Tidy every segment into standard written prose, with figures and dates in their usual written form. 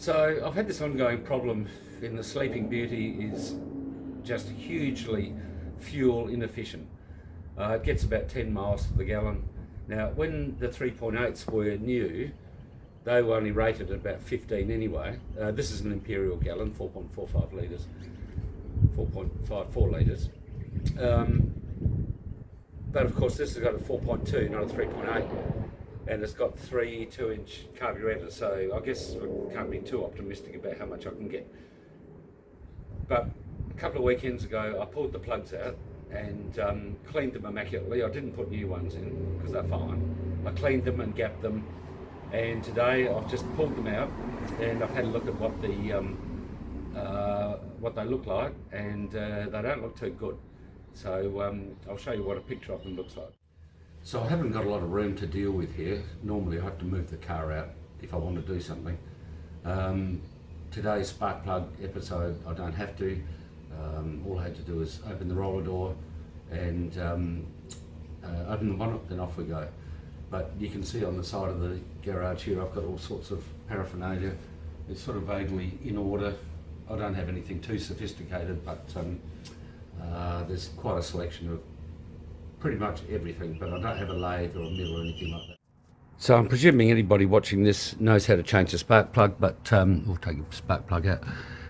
So I've had this ongoing problem in the Sleeping Beauty is just hugely fuel inefficient. It gets about 10 miles to the gallon. Now when the 3.8s were new, they were only rated at about 15 anyway. This is an imperial gallon, 4.45 litres, 4.54 litres. But of course this has got a 4.2, not a 3.8. And it's got 3 2-inch carburetors, so I guess I can't be too optimistic about how much I can get. But a couple of weekends ago I pulled the plugs out and cleaned them immaculately. I didn't put new ones in because they're fine. I cleaned them and gapped them, and today I've just pulled them out and I've had a look at what they look like, and they don't look too good. So I'll show you what a picture of them looks like. So I haven't got a lot of room to deal with here. Normally I have to move the car out if I want to do something. Today's spark plug episode I don't have to. All I had to do is open the roller door and open the bonnet, then off we go. But you can see on the side of the garage here I've got all sorts of paraphernalia. It's sort of vaguely in order. I don't have anything too sophisticated, but there's quite a selection of pretty much everything, but I don't have a lathe or a mill or anything like that. So I'm presuming anybody watching this knows how to change the spark plug, but we'll take the spark plug out.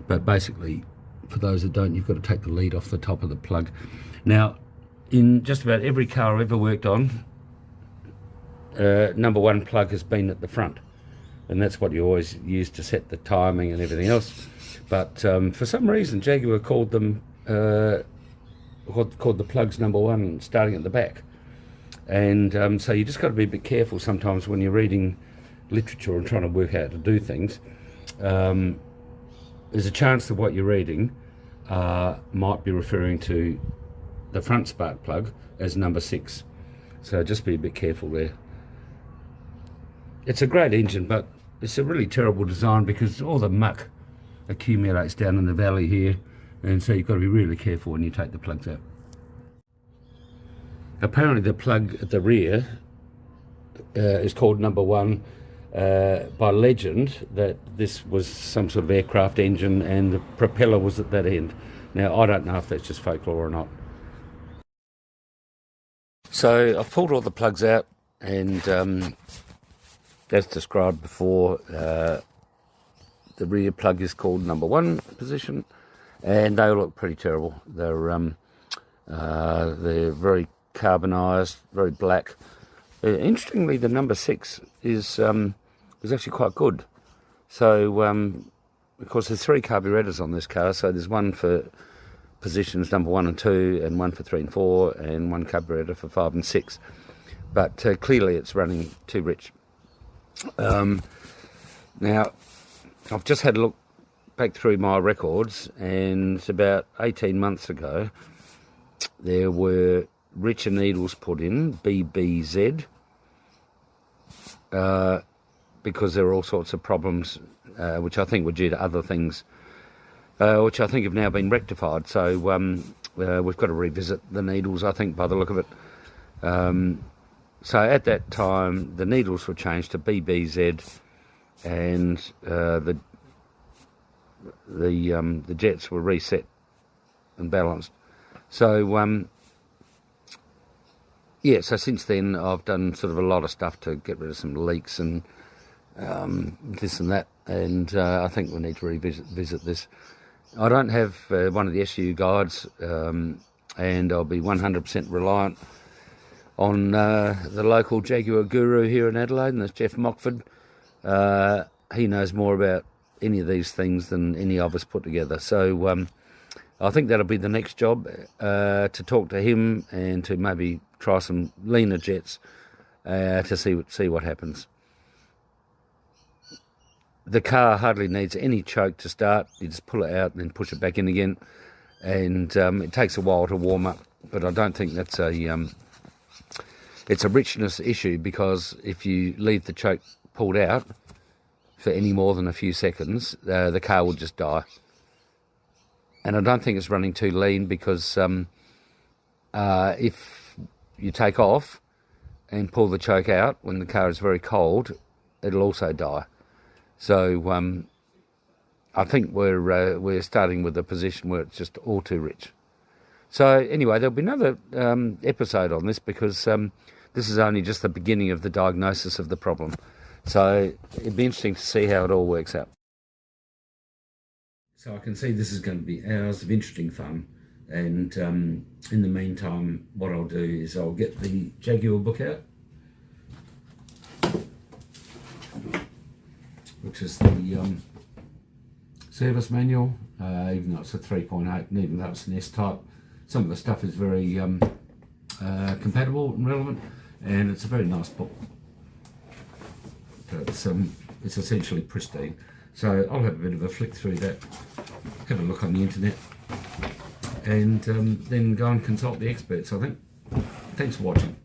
But basically, for those that don't, you've got to take the lead off the top of the plug. Now, in just about every car I've ever worked on, number one plug has been at the front, and that's what you always use to set the timing and everything else. But for some reason, Jaguar called them called the plugs number one, starting at the back. And so you just got to be a bit careful sometimes when you're reading literature and trying to work out how to do things. There's a chance that what you're reading might be referring to the front spark plug as number 6. So just be a bit careful there. It's a great engine, but it's a really terrible design because all the muck accumulates down in the valley here, and so you've got to be really careful when you take the plugs out. Apparently the plug at the rear is called number 1 by legend, that this was some sort of aircraft engine and the propeller was at that end. Now I don't know if that's just folklore or not. So I've pulled all the plugs out, and as described before, the rear plug is called number 1 position, and they all look pretty terrible. They're very carbonised, very black. Interestingly, the number 6 is actually quite good. So, of course, there's 3 carburetors on this car, so there's one for positions number 1 and 2, and one for 3 and 4, and one carburetor for 5 and 6. But clearly it's running too rich. Now, I've just had a look back through my records, and about 18 months ago there were richer needles put in, BBZ, because there were all sorts of problems which I think were due to other things, which I think have now been rectified. So we've got to revisit the needles, I think, by the look of it. So at that time the needles were changed to BBZ, and the jets were reset and balanced. So yeah, so since then I've done sort of a lot of stuff to get rid of some leaks and this and that, and I think we need to revisit this. I don't have one of the SU guides, and I'll be 100% reliant on the local Jaguar guru here in Adelaide, and that's Jaguar Mk2. He knows more about any of these things than any of us put together. So I think that'll be the next job, to talk to him and to maybe try some leaner jets to see what happens. The car hardly needs any choke to start. You just pull it out and then push it back in again, and it takes a while to warm up. But I don't think that's it's a richness issue, because if you leave the choke pulled out for any more than a few seconds, the car will just die. And I don't think it's running too lean, because if you take off and pull the choke out when the car is very cold, it'll also die. So I think we're starting with a position where it's just all too rich. So anyway, there'll be another episode on this because this is only just the beginning of the diagnosis of the problem. So it'd be interesting to see how it all works out. So I can see this is going to be hours of interesting fun. And in the meantime, what I'll do is I'll get the Jaguar book out, which is the service manual, even though it's a 3.8 and even though it's an S-type, some of the stuff is very compatible and relevant, and it's a very nice book. It's essentially pristine. So I'll have a bit of a flick through that, have a look on the internet, and then go and consult the experts, I think. Thanks for watching.